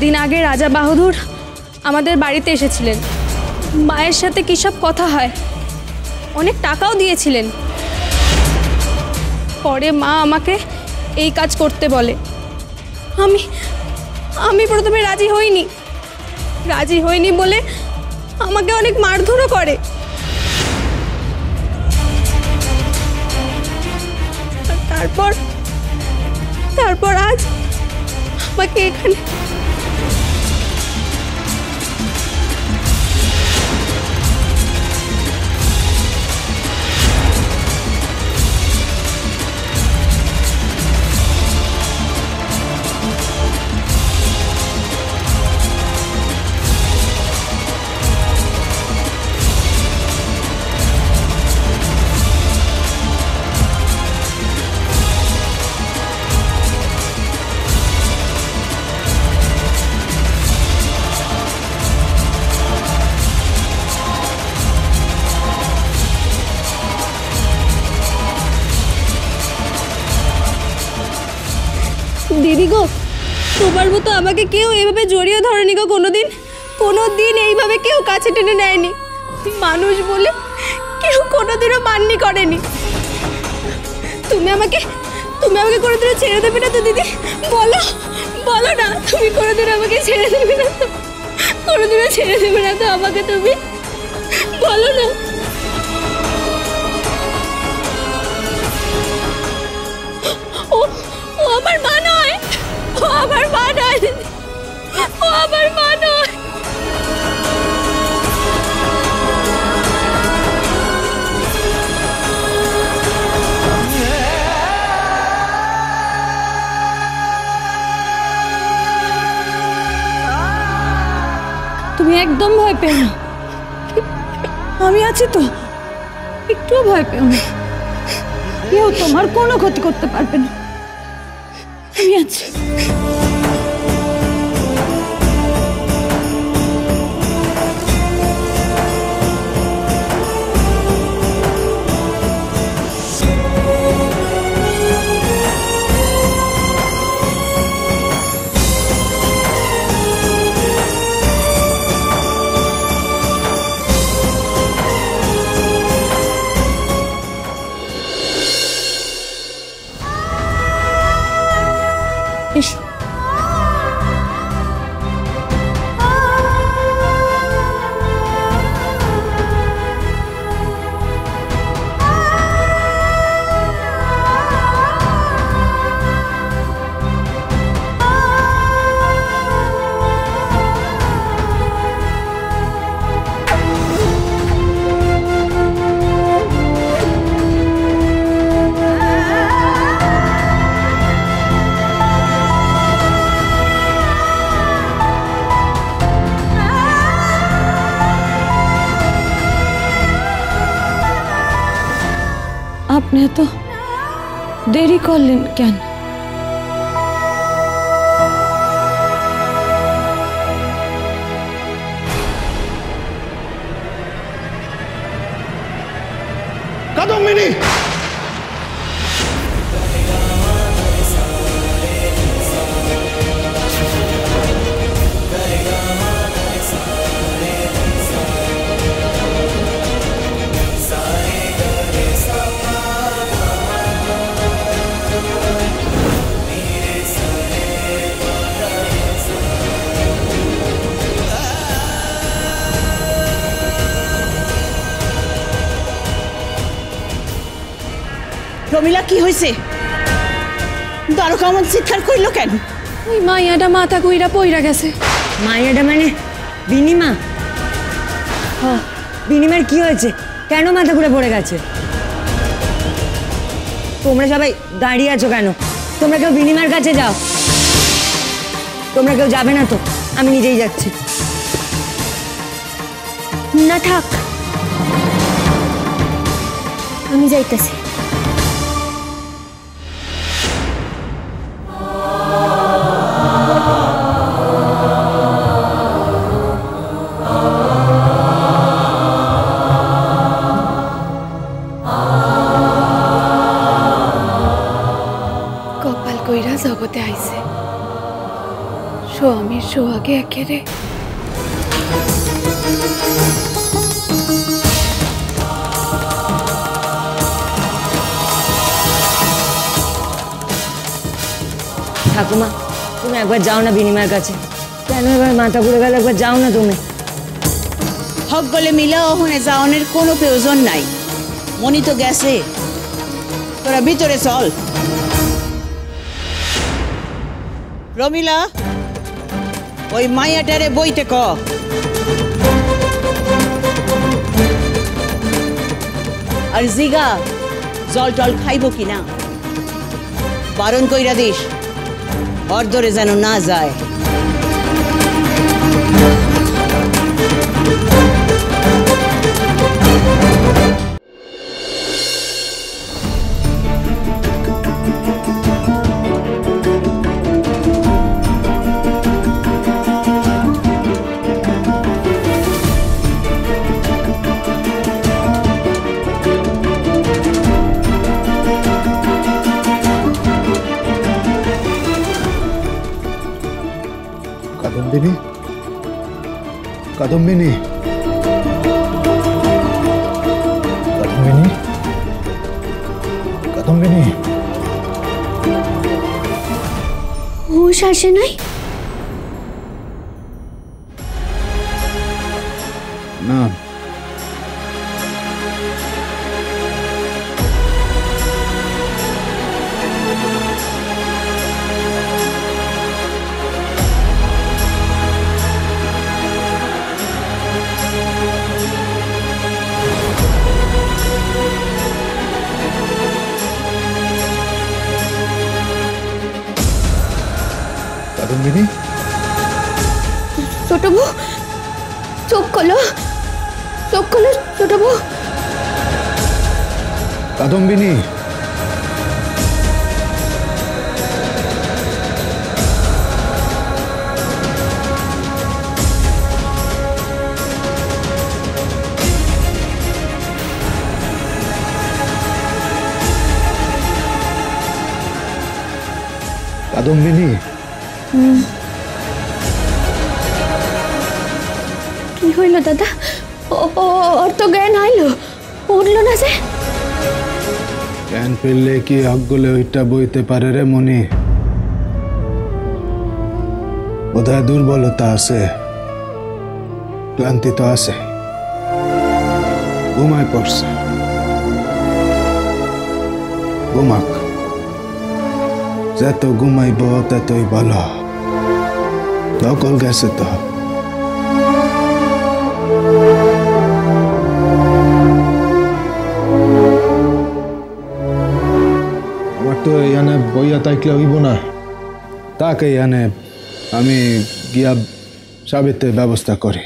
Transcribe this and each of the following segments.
কদিন আগে রাজা বাহাদুর আমাদের বাড়িতে এসেছিলেন। মায়ের সাথে কী সব কথা হয়, অনেক টাকাও দিয়েছিলেন। পরে মা আমাকে এই কাজ করতে বলে। আমি প্রথমে রাজি হইনি বলে আমাকে অনেক মারধরও করে। তারপর আজ আমাকে এখানে দিদি গো, তোমার মতো আমাকে কেউ এইভাবে জড়িয়ে ধরেনি গো। কোনোদিন এইভাবে কেউ কাছে টেনে নেয়নি। মানুষ বলে কেউ কোনোদিনও মাননি করেনি। তুমি আমাকে কোনোদিনও ছেড়ে দেবে না তো দিদি? বলো না, তুমি কোনোদিন আমাকে ছেড়ে দেবে না তো? কোনোদিনও ছেড়ে দেবে না তো আমাকে? তুমি বলো না। ও আমার মা নয়, ও আমার মা নয়, ও আমার মা নয়। তুমি একদম ভয় পেও না, আমি আছি তো, একটুও ভয় পেও না। কেউ তোমার কোনো ক্ষতি করতে পারবে না, আমি আছি। এসো। আপনি তো দেরি করলেন কেন? কাদম্বিনী, প্রমিলা, কি হয়েছে? দ্বারকা এমন চিৎকার করলো কেন? ওই মাইয়াটা মাথা কইরা পইরা গেছে। মাইয়াটা মানে বিনিমা? হ্যাঁ, বিনিমার কি হয়েছে? কেন মাথা ঘুরে পড়ে গেছে? তোমরা সবাই দাঁড়িয়ে আছো কেন? তোমরা কেউ বিনিমার কাছে যাও। তোমরা কেউ যাবে না তো? আমি নিজেই যাচ্ছি। না থাক, আমি যাইতেছি। কপাল কইরা জগতে আইছে, স্বামীর সোহাগে একেরে ঠাকুমা তুমি একবার যাও না বিনিমার কাছে। কেন এবার মাথা ঘুরে গেল? একবার যাও না তুমি। হক গলে মিলা ওখানে যাওয়ানোর কোনো প্রয়োজন নাই। মনি তো গেছে, তোরা ভিতরে চল। রমিলা, ওই মাইয়াটারে বইতে ক। আর জিগা জল টল খাইব কিনা বারণ কইরা দিস, অর্ধরে যেন না যায়। কাদম্বিনী, কাদম্বিনী, কাদম্বিনী, কাদম্বিনী। হুঁশ আসে নাই? না, কাদম্বিনী, ছোট বউ, চোখ খোলো, চোখ খোলো ছোট বউ। কাদম্বিনী, কাদম্বিনী। কি হইল দাদা? ওর তো জ্ঞান আইলো, উঠলো না যে। জ্ঞান ফেললে কি হকগুলো ওইটা বইতে পারে রে মনি? বোধহয় দুর্বলতা আছে, ক্লান্তি তো আছে, ঘুমায় পড়ছে। ঘুমাক, যত ঘুমাইব ততই ভালো। ধকল গেছে তো। আমার তো এখানে বইয়া থাকলে হইব না, তাকে এখানে আমি গিয়া সাবিতের ব্যবস্থা করি।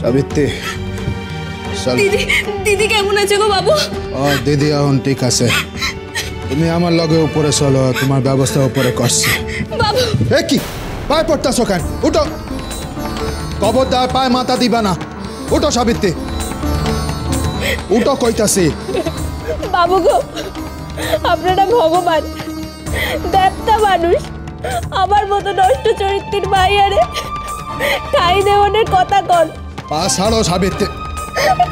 সাবিত্রী, দিদি, দিদি কেমন আছে গো বাবু? ও দিদি এখন ঠিক আছে। তুমি আমার লগে উপরে চলো, তোমার ব্যবস্থা উপরে করছি। বাবু, এ কি পায়ে পড়তেছো কেন? উঠো, খবরদার পায়ে মাথা দিবা না। উঠো সাবিত্রী, উঠো কইতাছি। বাবু গো, আপনারা ভগবান, দেবতা মানুষ, আমার মতো নষ্ট চরিত্রের মাইয়ারে ঠাই দেওয়ানের কথা কন। পা ছাড়ো সাবিত্রী।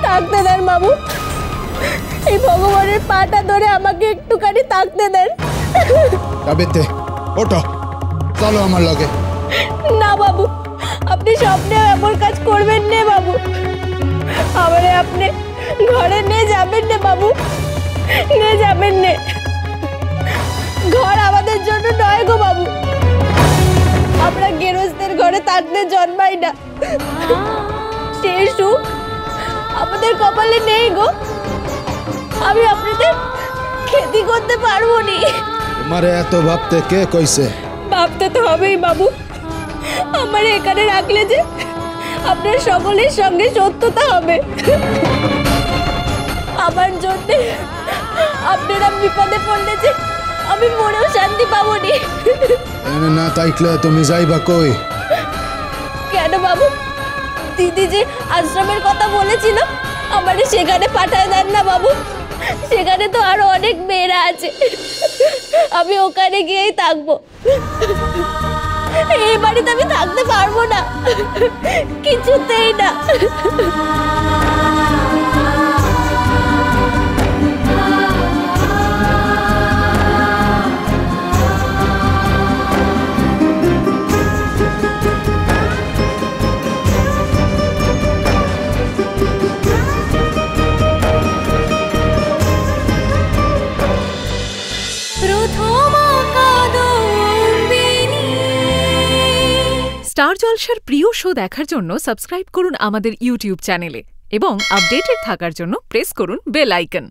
থাকতে দেন বাবু, এই ভগবানের পাটা ধরে আমাকে একটুখানি থাকতে দেন। সাবিত্রী ওঠো, চলো আমার লগে। না বাবু, আপনি স্বপ্নে এমন কাজ করবেন না বাবু। আমারে আপনি ঘরে নিয়ে যাবেন না বাবু, নিয়ে যাবেন না। ঘরে থাকতে জন্মাই না, সেই সুখ আমাদের কপালে নেই গো। আমি আপনাদের খেতি করতে পারবো নি। তোমারে এত ভাবতে কে কইছে? ভাবতে তো হবেই বাবু, আমার এখানে রাখলে যে আপনার সকলের সঙ্গে সত্যতা হবে। আমার জন্য আপনারা বিপদে পড়লে যে আমি মনেও শান্তি পাবো নি। এনে না তাইকলে তুমি যাইবা কই? কেন বাবু, দিদি যে আশ্রমের কথা বলেছিল আমারে সেখানে পাঠায় দেন না বাবু। সেখানে তো আরো অনেক মেয়েরা আছে, আমি ওখানে গিয়েই থাকবো। এই বাড়িতে আমি থাকতে পারবো না, কিছুতেই না। স্টার জলসার প্রিয় শো দেখার জন্য সাবস্ক্রাইব করুন আমাদের ইউটিউব চ্যানেলে এবং আপডেটেড থাকার জন্য প্রেস করুন বেল আইকন।